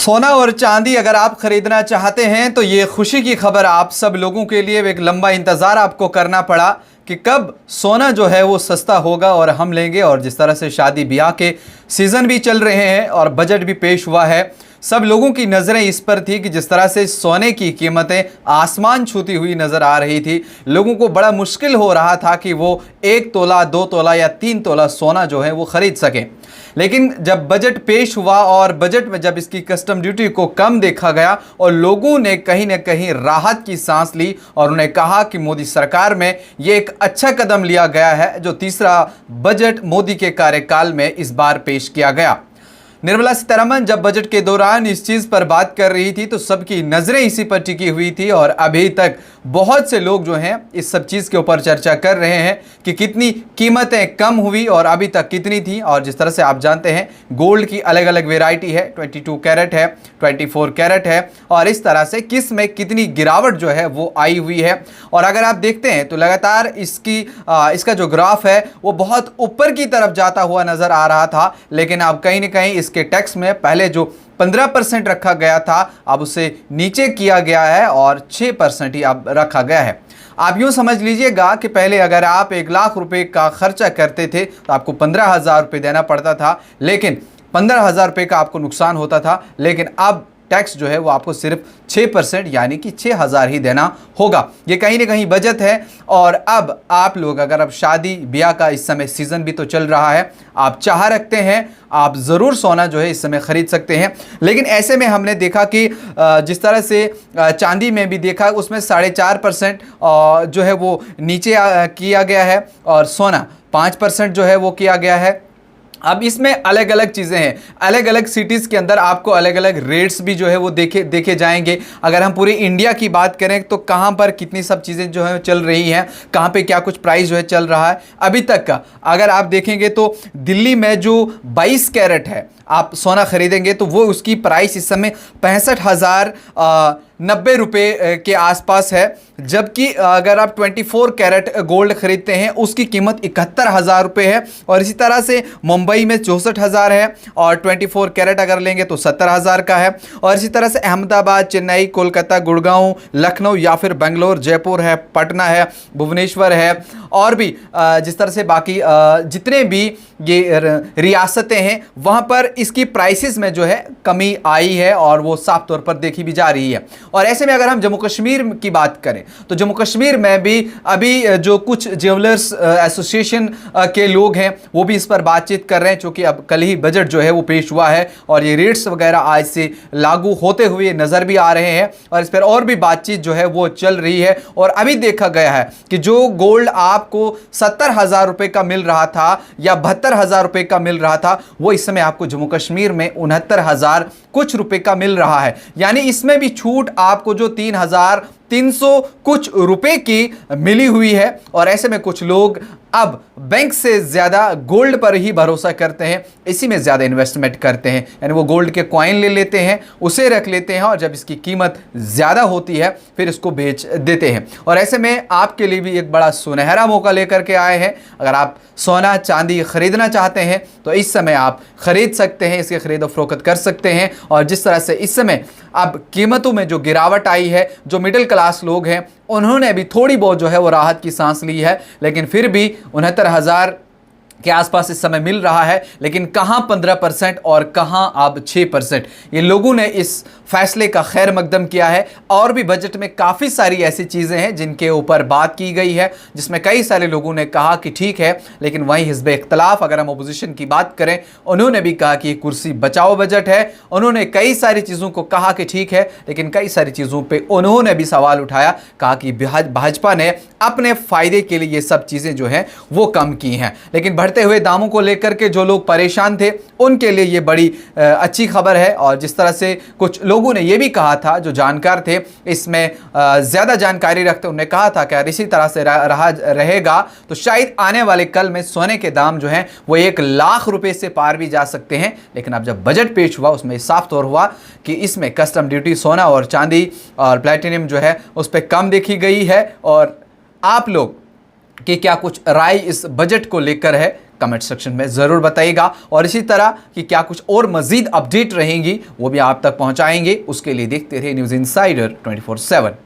सोना और चांदी अगर आप खरीदना चाहते हैं तो ये खुशी की खबर आप सब लोगों के लिए। एक लंबा इंतज़ार आपको करना पड़ा कि कब सोना जो है वो सस्ता होगा और हम लेंगे। और जिस तरह से शादी ब्याह के सीज़न भी चल रहे हैं और बजट भी पेश हुआ है, सब लोगों की नज़रें इस पर थी कि जिस तरह से सोने की कीमतें आसमान छूती हुई नज़र आ रही थी, लोगों को बड़ा मुश्किल हो रहा था कि वो 1 तोला 2 तोला या 3 तोला सोना जो है वो ख़रीद सकें। लेकिन जब बजट पेश हुआ और बजट में जब इसकी कस्टम ड्यूटी को कम देखा गया और लोगों ने कहीं ना कहीं राहत की सांस ली और उन्हें कहा कि मोदी सरकार में ये एक अच्छा कदम लिया गया है, जो तीसरा बजट मोदी के कार्यकाल में इस बार पेश किया गया। निर्मला सीतारमण जब बजट के दौरान इस चीज़ पर बात कर रही थी तो सबकी नज़रें इसी पर टिकी हुई थी और अभी तक बहुत से लोग जो हैं इस सब चीज़ के ऊपर चर्चा कर रहे हैं कि कितनी कीमतें कम हुई और अभी तक कितनी थी। और जिस तरह से आप जानते हैं गोल्ड की अलग अलग वेराइटी है, 22 कैरेट है, 24 कैरेट है, और इस तरह से किस में कितनी गिरावट जो है वो आई हुई है। और अगर आप देखते हैं तो लगातार इसका जो ग्राफ है वो बहुत ऊपर की तरफ जाता हुआ नज़र आ रहा था, लेकिन अब कहीं ना कहीं के टैक्स में पहले जो 15% रखा गया था अब उसे नीचे किया गया है और 6% ही अब रखा गया है। आप यूँ समझ लीजिएगा कि पहले अगर आप 1 लाख रुपए का खर्चा करते थे तो आपको 15,000 रुपये देना पड़ता था, लेकिन 15,000 रुपये का आपको नुकसान होता था। लेकिन अब टैक्स जो है वो आपको सिर्फ 6% यानी कि 6,000 ही देना होगा। ये कहीं ना कहीं बचत है। और अब आप लोग अगर अब शादी ब्याह का इस समय सीज़न भी तो चल रहा है, आप चाह रखते हैं आप ज़रूर सोना जो है इस समय ख़रीद सकते हैं। लेकिन ऐसे में हमने देखा कि जिस तरह से चांदी में भी देखा उसमें 4.5% जो है वो नीचे किया गया है और सोना 5% जो है वो किया गया है। अब इसमें अलग अलग चीज़ें हैं, अलग अलग सिटीज़ के अंदर आपको अलग अलग रेट्स भी जो है वो देखे जाएंगे। अगर हम पूरी इंडिया की बात करें तो कहाँ पर कितनी सब चीज़ें जो है चल रही हैं, कहाँ पे क्या कुछ प्राइस जो है चल रहा है अभी तक का अगर आप देखेंगे तो दिल्ली में जो 22 कैरेट है आप सोना ख़रीदेंगे तो वो उसकी प्राइस इस समय 65,090 रुपये के आसपास है। जबकि अगर आप 24 कैरेट गोल्ड ख़रीदते हैं उसकी कीमत 71,000 रुपये है। और इसी तरह से मुंबई में 64,000 है और 24 कैरेट अगर लेंगे तो 70,000 का है। और इसी तरह से अहमदाबाद, चेन्नई, कोलकाता, गुड़गांव, लखनऊ या फिर बेंगलोर, जयपुर है, पटना है, भुवनेश्वर है और भी जिस तरह से बाकी जितने भी ये रियासतें हैं वहाँ पर इसकी प्राइसेस में जो है कमी आई है और वो साफ तौर पर देखी भी जा रही है। और ऐसे में अगर हम जम्मू कश्मीर की बात करें तो जम्मू कश्मीर में भी अभी जो कुछ ज्वेलर्स एसोसिएशन के लोग हैं वो भी इस पर बातचीत कर रहे हैं, क्योंकि अब कल ही बजट जो है वो पेश हुआ है और ये रेट्स वगैरह आज से लागू होते हुए नज़र भी आ रहे हैं और इस पर और भी बातचीत जो है वो चल रही है। और अभी देखा गया है कि जो गोल्ड आपको 70,000 रुपये का मिल रहा था या 72,000 रुपये का मिल रहा था वो इस समय आपको जम्मू कश्मीर में 69,000 कुछ रुपए का मिल रहा है। यानी इसमें भी छूट आपको जो 3,300 कुछ रुपए की मिली हुई है। और ऐसे में कुछ लोग अब बैंक से ज़्यादा गोल्ड पर ही भरोसा करते हैं, इसी में ज़्यादा इन्वेस्टमेंट करते हैं। यानी वो गोल्ड के कॉइन ले लेते हैं, उसे रख लेते हैं और जब इसकी कीमत ज़्यादा होती है फिर इसको बेच देते हैं। और ऐसे में आपके लिए भी एक बड़ा सुनहरा मौका लेकर के आए हैं। अगर आप सोना चांदी ख़रीदना चाहते हैं तो इस समय आप ख़रीद सकते हैं, इसके ख़रीदो फरोख्त कर सकते हैं। और जिस तरह से इस समय अब कीमतों में जो गिरावट आई है, जो मिडिल क्लास लोग हैं उन्होंने भी थोड़ी बहुत जो है वो राहत की सांस ली है, लेकिन फिर भी 69,000 के आसपास इस समय मिल रहा है। लेकिन कहाँ 15% और कहाँ अब 6%। ये लोगों ने इस फैसले का खैर मकदम किया है। और भी बजट में काफ़ी सारी ऐसी चीज़ें हैं जिनके ऊपर बात की गई है, जिसमें कई सारे लोगों ने कहा कि ठीक है, लेकिन वहीं हिज़्ब इख्तिलाफ अगर हम अपोजिशन की बात करें उन्होंने भी कहा कि ये कुर्सी बचाओ बजट है। उन्होंने कई सारी चीज़ों को कहा कि ठीक है, लेकिन कई सारी चीज़ों पर उन्होंने भी सवाल उठाया, कहा कि भाजपा ने अपने फ़ायदे के लिए ये सब चीज़ें जो हैं वो कम की हैं। लेकिन बढ़ते हुए दामों को लेकर के जो लोग परेशान थे उनके लिए ये बड़ी अच्छी खबर है। और जिस तरह से कुछ लोगों ने ये भी कहा था, जो जानकार थे इसमें ज़्यादा जानकारी रखते, उन्होंने कहा था कि अगर इसी तरह से रहेगा तो शायद आने वाले कल में सोने के दाम जो हैं वो 1 लाख रुपए से पार भी जा सकते हैं। लेकिन अब जब बजट पेश हुआ उसमें साफ तौर हुआ कि इसमें कस्टम ड्यूटी सोना और चांदी और प्लेटिनियम जो है उस पर कम देखी गई है। और आप लोग कि क्या कुछ राय इस बजट को लेकर है, कमेंट सेक्शन में ज़रूर बताइएगा। और इसी तरह कि क्या कुछ और मज़ीद अपडेट रहेंगी वो भी आप तक पहुंचाएंगे। उसके लिए देखते रहिए न्यूज़ इनसाइडर 24/7।